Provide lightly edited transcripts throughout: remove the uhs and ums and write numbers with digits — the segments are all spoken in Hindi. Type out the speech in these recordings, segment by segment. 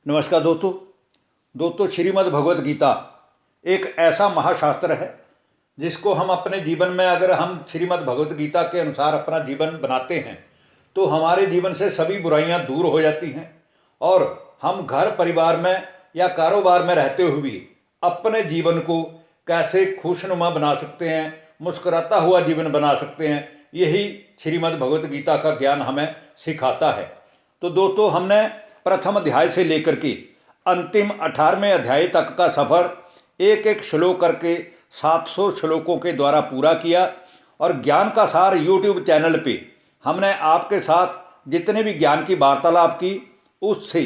नमस्कार दोस्तों श्रीमद् भगवत गीता एक ऐसा महाशास्त्र है जिसको हम अपने जीवन में अगर हम श्रीमद् भगवत गीता के अनुसार अपना जीवन बनाते हैं तो हमारे जीवन से सभी बुराइयां दूर हो जाती हैं और हम घर परिवार में या कारोबार में रहते हुए भी अपने जीवन को कैसे खुशनुमा बना सकते हैं, मुस्कुराता हुआ जीवन बना सकते हैं। यही श्रीमद् भगवत गीता का ज्ञान हमें सिखाता है। तो दोस्तों हमने प्रथम अध्याय से लेकर के अंतिम 18वें अध्याय तक का सफ़र एक एक श्लोक करके 700 श्लोकों के द्वारा पूरा किया और ज्ञान का सार यूट्यूब चैनल पे हमने आपके साथ जितने भी ज्ञान की वार्तालाप की उससे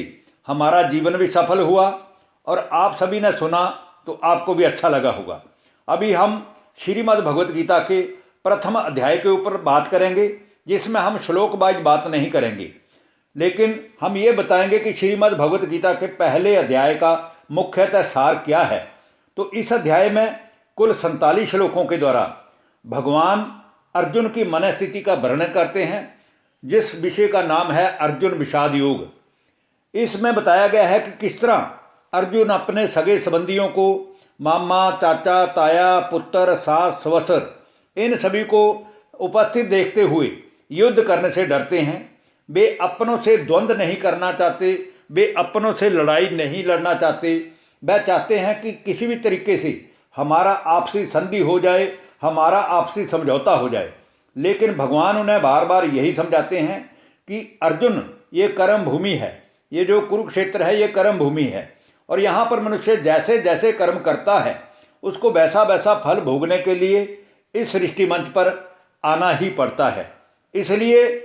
हमारा जीवन भी सफल हुआ और आप सभी ने सुना तो आपको भी अच्छा लगा होगा। अभी हम श्रीमद् भगवत गीता के प्रथम अध्याय के ऊपर बात करेंगे जिसमें हम श्लोक वाइज बात नहीं करेंगे, लेकिन हम ये बताएंगे कि श्रीमद् भगवत गीता के पहले अध्याय का मुख्यतः सार क्या है। तो इस अध्याय में कुल 47 श्लोकों के द्वारा भगवान अर्जुन की मन स्थिति का वर्णन करते हैं, जिस विषय का नाम है अर्जुन विषाद योग। इसमें बताया गया है कि किस तरह अर्जुन अपने सगे संबंधियों को मामा, चाचा, ताया, पुत्र, सास, सवसर इन सभी को उपस्थित देखते हुए युद्ध करने से डरते हैं। वे अपनों से द्वंद्व नहीं करना चाहते, वे अपनों से लड़ाई नहीं लड़ना चाहते। वह चाहते हैं कि किसी भी तरीके से हमारा आपसी संधि हो जाए, हमारा आपसी समझौता हो जाए। लेकिन भगवान उन्हें बार बार यही समझाते हैं कि अर्जुन, ये कर्म भूमि है, ये जो कुरुक्षेत्र है ये कर्म भूमि है और यहाँ पर मनुष्य जैसे जैसे कर्म करता है उसको वैसा वैसा फल भोगने के लिए इस सृष्टि मंच पर आना ही पड़ता है। इसलिए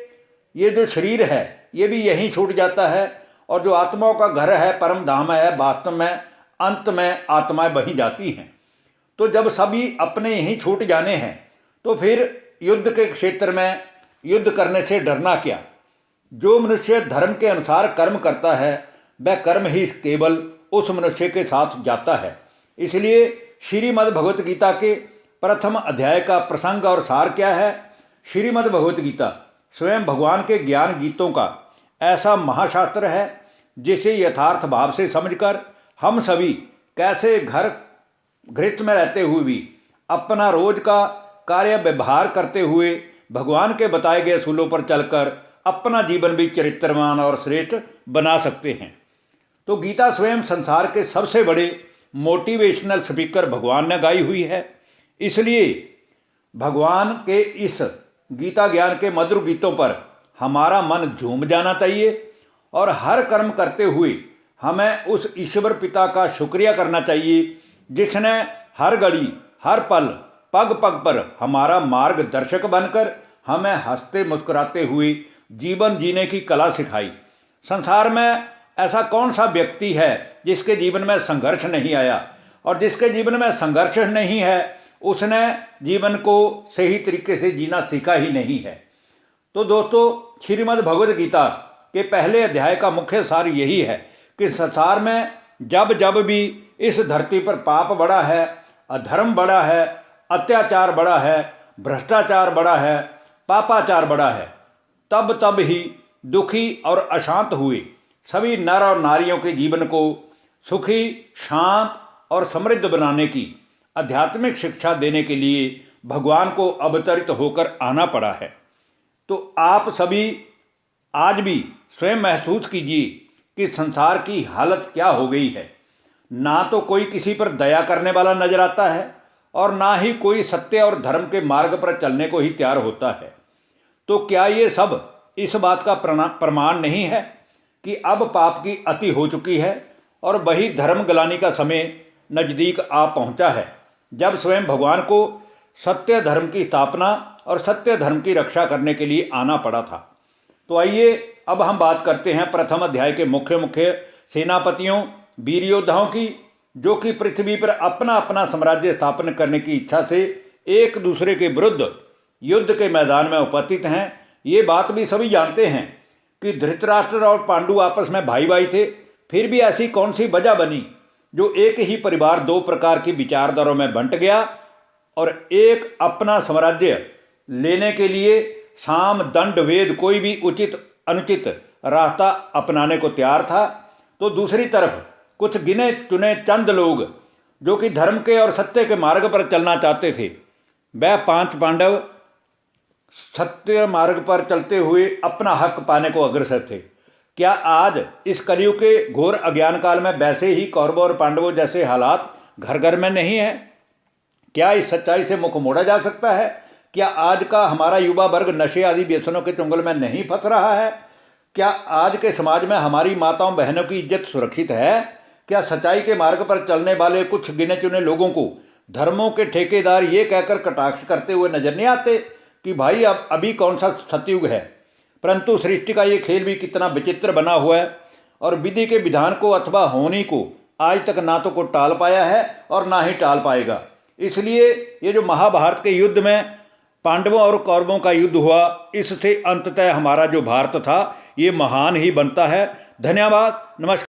ये जो शरीर है ये भी यहीं छूट जाता है और जो आत्माओं का घर है, परम धाम है, वास्तव में अंत में आत्माएं वहीं जाती हैं। तो जब सभी अपने यहीं छूट जाने हैं तो फिर युद्ध के क्षेत्र में युद्ध करने से डरना क्या। जो मनुष्य धर्म के अनुसार कर्म करता है वह कर्म ही केवल उस मनुष्य के साथ जाता है। इसलिए श्रीमद् भगवत गीता के प्रथम अध्याय का प्रसंग और सार क्या है। श्रीमद् भगवत गीता स्वयं भगवान के ज्ञान गीतों का ऐसा महाशास्त्र है जिसे यथार्थ भाव से समझकर हम सभी कैसे घर गृहस्थ में रहते हुए भी अपना रोज का कार्य व्यवहार करते हुए भगवान के बताए गए असूलों पर चलकर अपना जीवन भी चरित्रवान और श्रेष्ठ बना सकते हैं। तो गीता स्वयं संसार के सबसे बड़े मोटिवेशनल स्पीकर भगवान ने गाई हुई है। इसलिए भगवान के इस गीता ज्ञान के मधुर गीतों पर हमारा मन झूम जाना चाहिए और हर कर्म करते हुए हमें उस ईश्वर पिता का शुक्रिया करना चाहिए जिसने हर घड़ी हर पल पग पग पर हमारा मार्गदर्शक बनकर हमें हंसते मुस्कुराते हुए जीवन जीने की कला सिखाई। संसार में ऐसा कौन सा व्यक्ति है जिसके जीवन में संघर्ष नहीं आया, और जिसके जीवन में संघर्ष नहीं है उसने जीवन को सही तरीके से जीना सीखा ही नहीं है। तो दोस्तों श्रीमद् भगवत गीता के पहले अध्याय का मुख्य सार यही है कि संसार में जब जब भी इस धरती पर पाप बढ़ा है, अधर्म बढ़ा है, अत्याचार बढ़ा है, भ्रष्टाचार बढ़ा है, पापाचार बढ़ा है, तब तब ही दुखी और अशांत हुए सभी नर और नारियों के जीवन को सुखी, शांत और समृद्ध बनाने की आध्यात्मिक शिक्षा देने के लिए भगवान को अवतरित होकर आना पड़ा है। तो आप सभी आज भी स्वयं महसूस कीजिए कि संसार की हालत क्या हो गई है। ना तो कोई किसी पर दया करने वाला नजर आता है और ना ही कोई सत्य और धर्म के मार्ग पर चलने को ही तैयार होता है। तो क्या ये सब इस बात का प्रमाण नहीं है कि अब पाप की अति हो चुकी है और वही धर्म गलानी का समय नज़दीक आ पहुंचा है, जब स्वयं भगवान को सत्य धर्म की स्थापना और सत्य धर्म की रक्षा करने के लिए आना पड़ा था। तो आइए अब हम बात करते हैं प्रथम अध्याय के मुख्य सेनापतियों, वीर योद्धाओं की, जो कि पृथ्वी पर अपना अपना साम्राज्य स्थापन करने की इच्छा से एक दूसरे के विरुद्ध युद्ध के मैदान में उपस्थित हैं। ये बात भी सभी जानते हैं कि धृतराष्ट्र और पांडु आपस में भाई भाई थे, फिर भी ऐसी कौन सी वजह बनी जो एक ही परिवार दो प्रकार की विचारधाराओं में बंट गया और एक अपना साम्राज्य लेने के लिए साम दंड वेद कोई भी उचित अनुचित रास्ता अपनाने को तैयार था। तो दूसरी तरफ कुछ गिने चुने चंद लोग जो कि धर्म के और सत्य के मार्ग पर चलना चाहते थे, वह 5 पांडव सत्य मार्ग पर चलते हुए अपना हक पाने को अग्रसर थे। क्या आज इस कलयुग के घोर अज्ञान काल में वैसे ही कौरवों और पांडवों जैसे हालात घर घर में नहीं है? क्या इस सच्चाई से मुख मोड़ा जा सकता है? क्या आज का हमारा युवा वर्ग नशे आदि व्यसनों के चुंगल में नहीं फंस रहा है? क्या आज के समाज में हमारी माताओं बहनों की इज्जत सुरक्षित है? क्या सच्चाई के मार्ग पर चलने वाले कुछ गिने चुने लोगों को धर्मों के ठेकेदार ये कहकर कटाक्ष करते हुए नजर नहीं आते कि भाई अब अभी कौन सा सतयुग है? परंतु सृष्टि का ये खेल भी कितना विचित्र बना हुआ है और विधि के विधान को अथवा होनी को आज तक ना तो को टाल पाया है और ना ही टाल पाएगा। इसलिए ये जो महाभारत के युद्ध में पांडवों और कौरवों का युद्ध हुआ, इससे अंततः हमारा जो भारत था ये महान ही बनता है। धन्यवाद। नमस्कार।